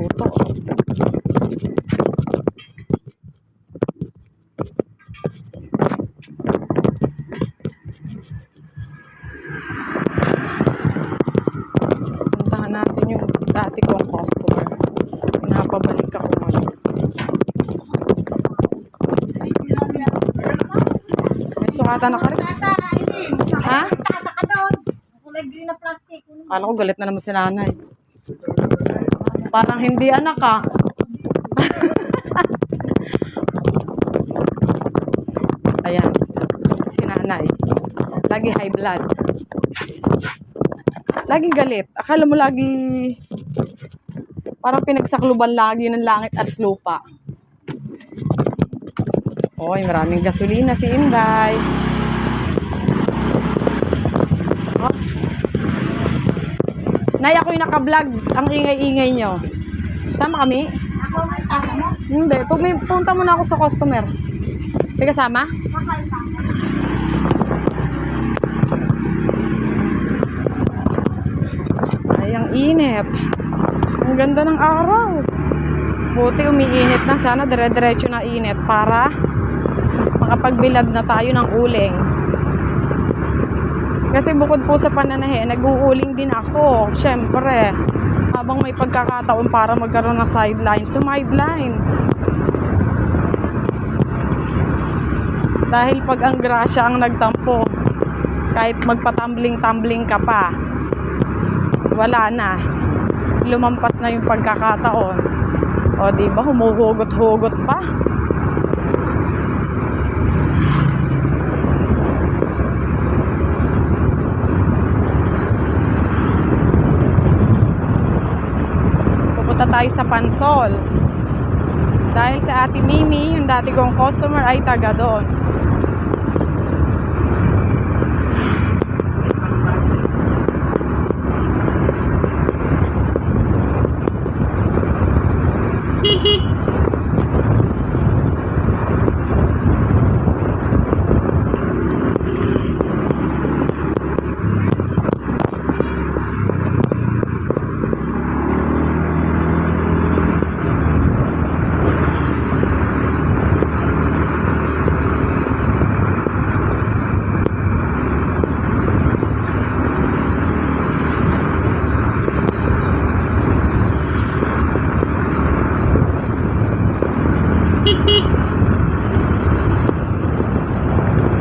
luto. Puntahan natin yung dati kong customer. Pinapabalik ako ngayon. May sukatan na ka rin. Ha? Kala ko galit na naman si nanay. Parang hindi anak ah. Ayan. Si nanay. Lagi high blood. Laging galit. Akala mo lagi parang pinagsakluban lagi ng langit at lupa. Oy, maraming gasolina si Inday. Oops. Nay, ako'y naka-vlog. Ang ingay-ingay nyo. Sama kami? Ako may tama mo? Hindi. Pag may punta muna ako sa customer. Hindi kasama? Ay, ang init. Ang ganda ng araw. Buti umiinit na. Sana dire-diretso na init para makapagbilad na tayo ng uling. Kasi bukod po sa pananahe, nag-uuling din ako. Siyempre, habang may pagkakataon para magkaroon ng sideline, sumideline. Dahil pag ang grasya ang nagtampo, kahit magpatumbling-tumbling ka pa, wala na. Lumampas na yung pagkakataon. O diba, humuhugot-hugot pa. Pupunta tayo sa Pansol. Dahil sa Ate Mimi, yung dati kong customer ay taga doon.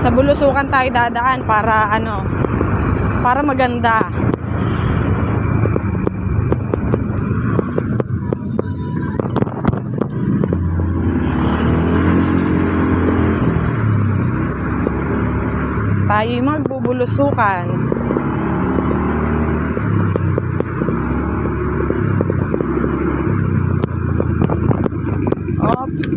Sa Bulusukan tayo dadaan para para maganda. Tayo'y magbubulusukan. Oops.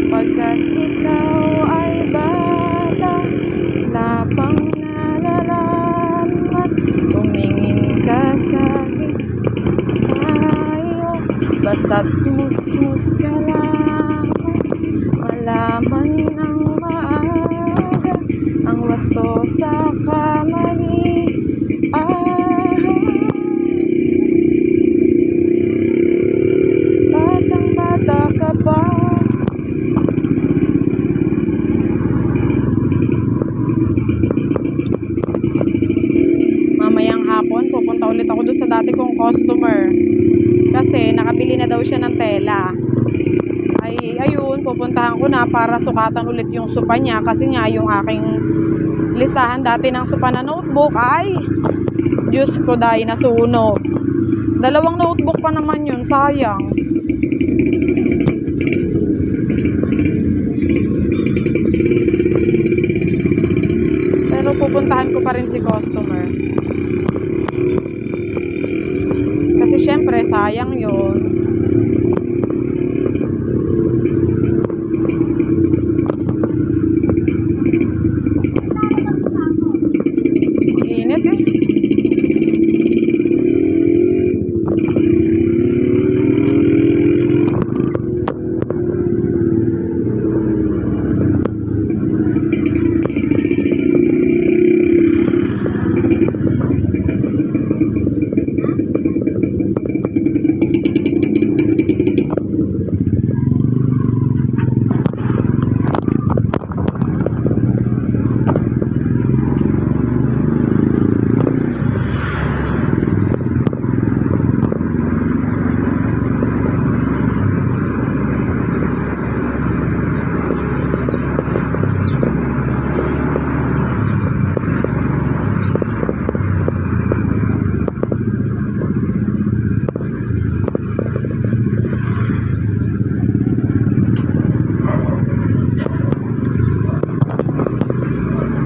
Pagkat ikaw ay bata, lapang nalalaman, tumingin ka sa akin, tayo, basta't musmus ka lamang, malaman ng maaga, ang wasto sa kamali, batang-bata ka pa. Mamayang hapon, pupunta ulit ako doon sa dati kong customer. Kasi nakabili na daw siya ng tela. Ay, ayun, pupuntahan ko na para sukatan ulit yung supa niya. Kasi nga, yung aking listahan dati ng supa na notebook ay, Diyos ko dahil nasunog. 2 notebook pa naman yun, sayang. Pero pupuntahan ko pa rin si customer. Kasi syempre, sayang yun. Init eh.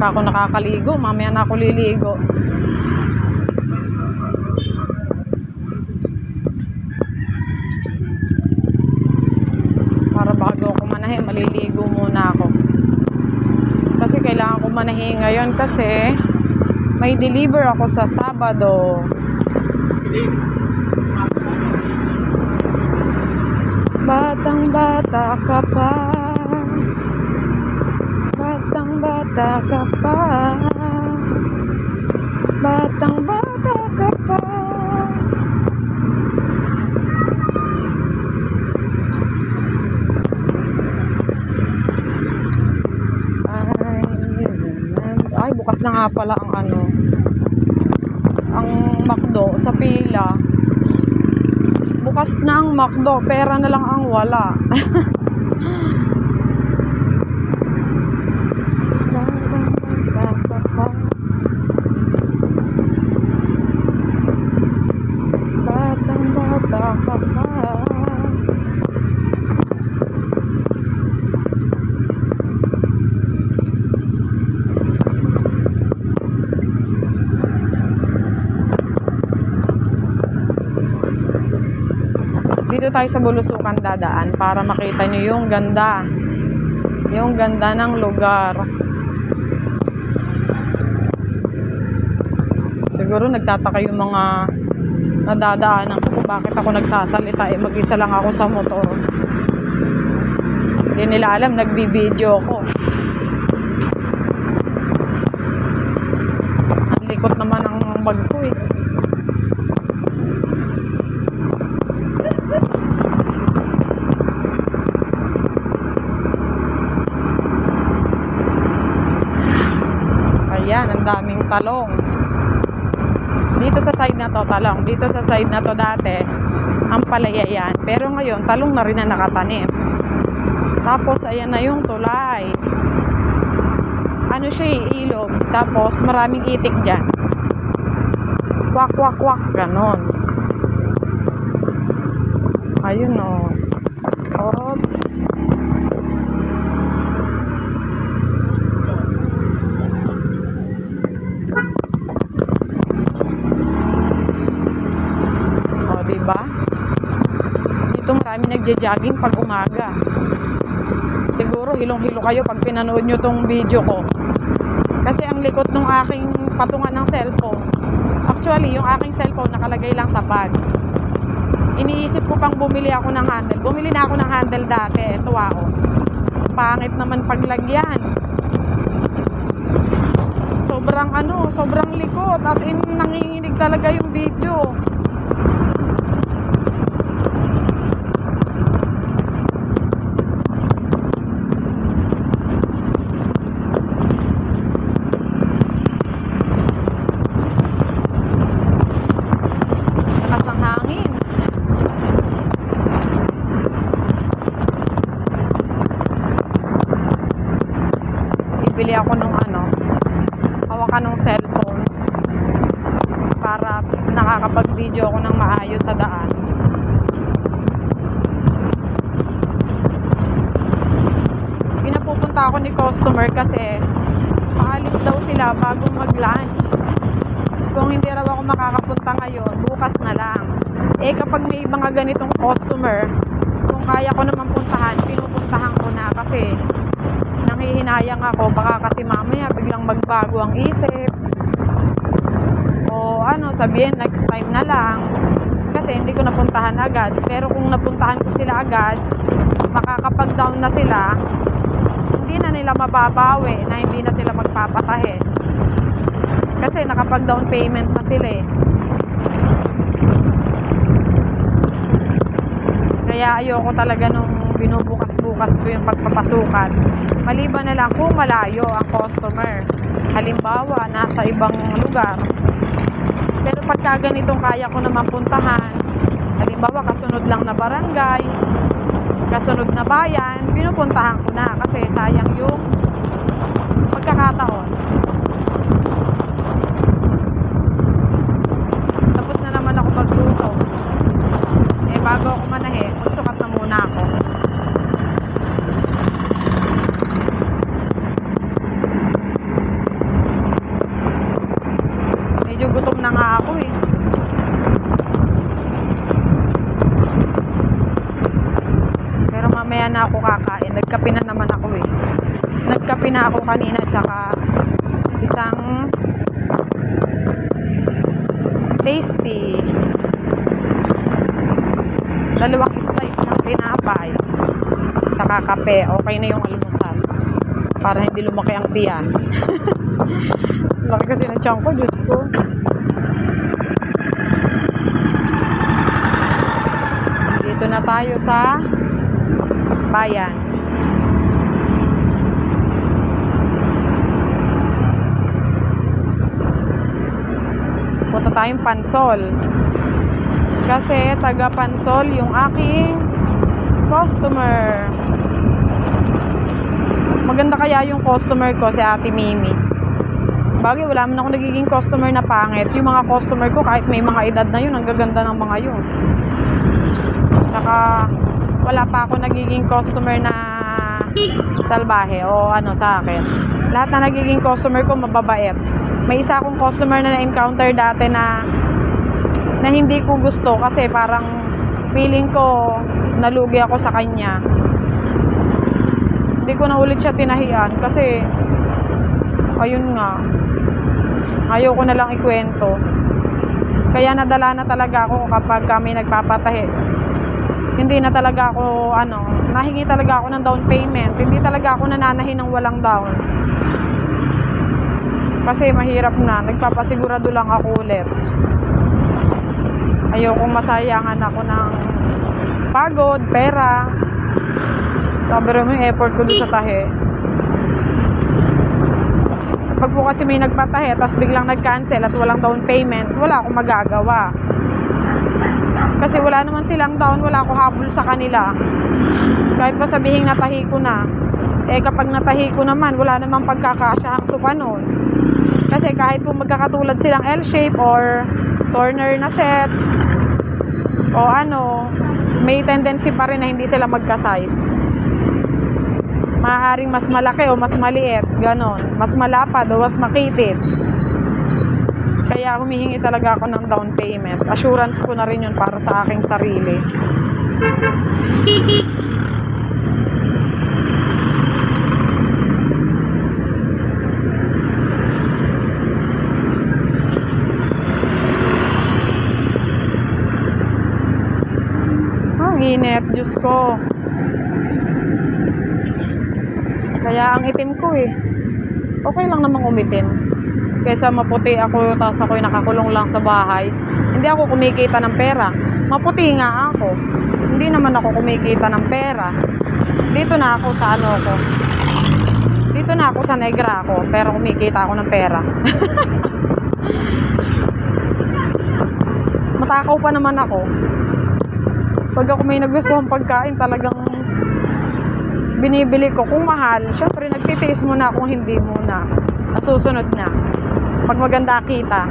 pa ako nakakaligo. Mamaya na ako liligo. Para bago ako manahe, maliligo muna ako. Kasi kailangan ko manahe ngayon kasi may deliver ako sa Sabado. Batang bata ka pa, batang bata ka pa, batang bata ka pa. Ay, bukas na nga pala ang ang McDo sa pila. Bukas na ang McDo, pera na lang ang wala. Batang bata ka pa. Dito tayo sa Bulusukan dadaan para makita nyo yung ganda ng lugar. Siguro nagtataka yung mga nadadaanan ko kung bakit ako nagsasalita, mag-isa lang ako sa motor. Hindi nila alam, nagbibideo ko. Ang likot naman ng bag ko eh. Ayan, ang daming talong. Dito sa side na to, talong. Dito sa side na to dati, ang palaya yan. Pero ngayon, talong na rin na nakatanim. Tapos, ayan na yung tulay. Ano siya, ilog. Tapos, maraming itik dyan. Kwak, kwak, kwak. Ganon. Ayun o. Oops. Diba? Dito marami nagja-jogging pag umaga. Siguro hilong-hilo kayo pag pinanood nyo tong video ko. Kasi ang likot ng aking patungan ng cellphone. Actually, yung aking cellphone nakalagay lang sa bag. Iniisip ko pang bumili ako ng handle. Bumili na ako ng handle dati. Ito ako. Pangit naman paglagyan. Sobrang likot. As in, nanginginig talaga yung video. Bili ako ng hawakan ng cellphone para nakakapag-video ako ng maayos sa daan. Pinapupunta ako ni customer kasi paalis daw sila bago mag-lunch. Kung hindi raw ako makakapunta ngayon, bukas na lang. Eh kapag may mga ganitong customer, kung kaya ko naman puntahan, pinupuntahan ko na kasi nanghihinayang ako, baka kasi mamaya biglang magbago ang isip o sabihin next time na lang kasi hindi ko napuntahan agad. Pero kung napuntahan ko sila agad, makakapag-down na sila, hindi na nila mababawi na hindi na sila magpapatahe kasi nakapag-down payment na sila eh. Kaya ayoko talaga nung binubukas-bukas ko yung pagpapasukan. Maliban na lang kung malayo ang customer. Halimbawa, nasa ibang lugar. Pero pagka ganitong kaya ko naman puntahan, halimbawa, kasunod lang na barangay, kasunod na bayan, pinupuntahan ko na kasi sayang yung pagkakataon. Tapos na naman ako magluto. Bago ako manahe, magsukat na muna ako. na ako kakain. Nagkape na naman ako eh. Nagkape na ako kanina, tsaka isang tasty. Dalawang slice ng tinapay. Tsaka kape. Okay na yung almusal. Para hindi lumaki ang tiyan. Laki kasi ng tiyan ko, Diyos ko. Dito na tayo sa bayan. Punta tayong Pansol. Kasi taga Pansol yung aking customer. Maganda kaya yung customer ko, si Ate Mimi. Bagay, wala man ako nagiging customer na pangit. Yung mga customer ko, kahit may mga edad na yun, ang gaganda ng mga yun. Saka, wala pa ako nagiging customer na salbahe o ano sa akin. Lahat na nagiging customer ko, mababait. May isa akong customer na na-encounter dati na hindi ko gusto kasi parang feeling ko nalugi ako sa kanya. Hindi ko na ulit siya tinahian kasi ayun nga, ayaw ko na lang ikwento. Kaya nadala na talaga ako kapag kami nagpapatahi. Hindi na talaga ako nahingi talaga ako ng down payment. Hindi talaga ako nananahin ng walang down. Kasi mahirap na, nagpapasigurado lang ako ulit. Ayokong masayangan ako ng pagod, pera. Sabi mo yung effort ko doon sa tahe. Pag po kasi may nagpatahe, tapos biglang nag-cancel at walang down payment, wala akong magagawa. Kasi wala naman silang down, wala akong habol sa kanila. Kahit pa sabihin natahi ko na. Kapag natahi ko naman, wala namang pagkakasyahang supa nun. Kasi kahit po magkakatulad silang L-shape or corner na set, o may tendency pa rin na hindi sila magka-size. Maaaring mas malaki o mas maliit, ganon. Mas malapad o mas makitid. Kaya humihingi talaga ako ng down payment. Assurance ko na rin yun para sa aking sarili. Init, Diyos ko. Kaya ang itim ko eh. Okay lang namang umitim. Kaysa maputi ako, tapos ako'y nakakulong lang sa bahay. Hindi ako kumikita ng pera. Maputi nga ako. Hindi naman ako kumikita ng pera. Dito na ako sa ko. Dito na ako sa negra ako, pero kumikita ako ng pera. Matakaw pa naman ako. Pag ako may nagustuhang pagkain, talagang binibili ko. Kung mahal, syempre nagtitiis muna, kung hindi muna. Nasusunod na. Pag maganda kita.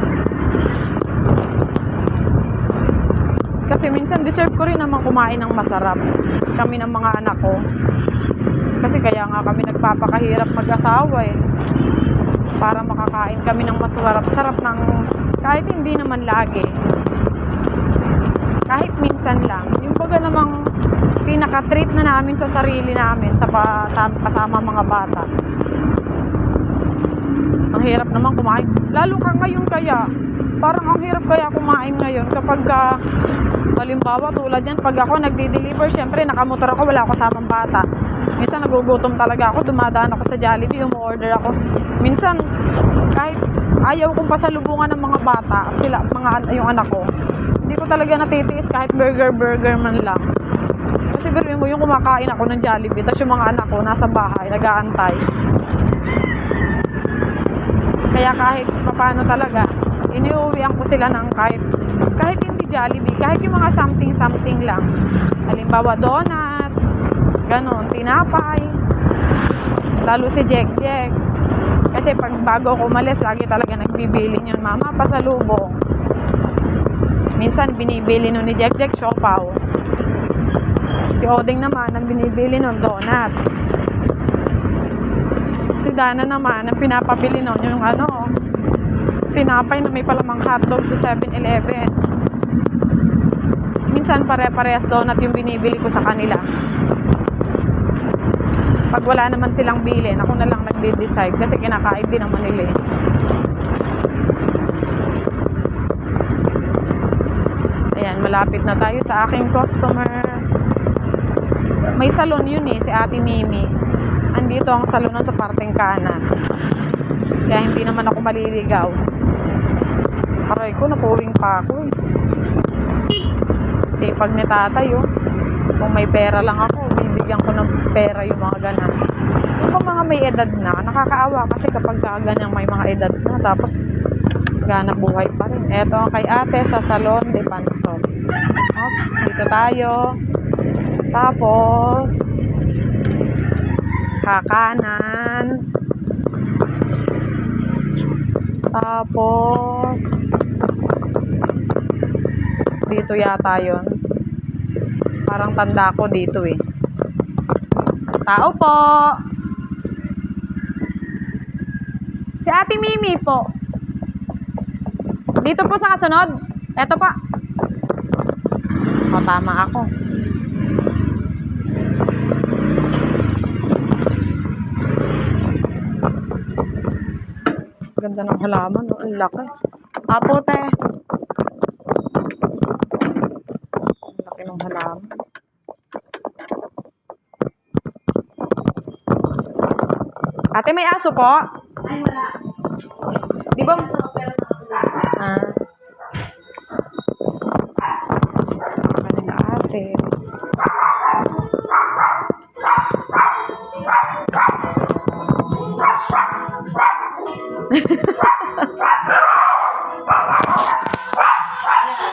Kasi minsan deserve ko rin naman kumain ng masarap. Kami ng mga anak ko. Kasi kaya nga kami nagpapakahirap mag-asawa eh. Para makakain kami ng masarap-sarap ng kahit hindi naman lagi. Kahit minsan lang. Yung baga namang pinaka-treat na namin sa sarili namin sa kasama mga bata. Ang hirap naman kumain. Lalo ka ngayon kaya. Parang ang hirap kaya kumain ngayon kapag halimbawa tulad yan, pag ako nagdi-deliver, syempre nakamotor ako, wala ako kasamang bata. Minsan nagugutom talaga ako, dumadaan ako sa Jollibee, umu-order ako. Minsan kahit ayaw kong pasalubungan ng mga bata, yung anak ko. Hindi ko talaga natitiis kahit burger man lang. Kasi biruin mo yung kumakain ako ng Jollibee, tapos yung mga anak ko nasa bahay, nag-aantay. Kaya kahit paano talaga, iniuwian ko sila ng kahit hindi Jollibee, kahit yung mga something lang. Halimbawa donut, ganon, tinapay. Lalo si Jack. Kasi pag bago ako umalis, lagi talaga nagbibili yun, mama, pasalubong. Minsan binibili nun ni Jack siopaw. Si Oding naman ang binibili nun donut. Si Dana naman ang pinapabili nun yung tinapay na may palamang hotdog sa 7-Eleven. Minsan pare-parehas donut yung binibili ko sa kanila. Pag wala naman silang bilhin, ako na lang nagde-decide kasi kinakain din naman nila eh. Ayan, malapit na tayo sa aking customer. May salon yun eh, si Ate Mimi. Andito ang salonan sa parteng kanan. Kaya hindi naman ako maliligaw. Aray ko, napuwing pa ako eh. Sipag ni tatay oh. Kung may pera lang ako, bibigyan ko ng pera yung mga ganan. Yung mga may edad na, nakakaawa kasi kapag ganyan may mga edad na, tapos ganang buhay pa rin. Eto ang kay ate sa Salon de Pansol. Oops, dito tayo. Tapos, kakanan. Tapos, dito yata yun. Parang tanda ko dito eh. Tao po. Si Ate Mimi po. Dito po sa kasunod. Eto pa. O, tama ako. Ganda ng halaman. Ang laki. Apo, te. Ang laki ng halaman. Ate, may aso po? Ay, wala. Di ba? Ah. Kanila ate.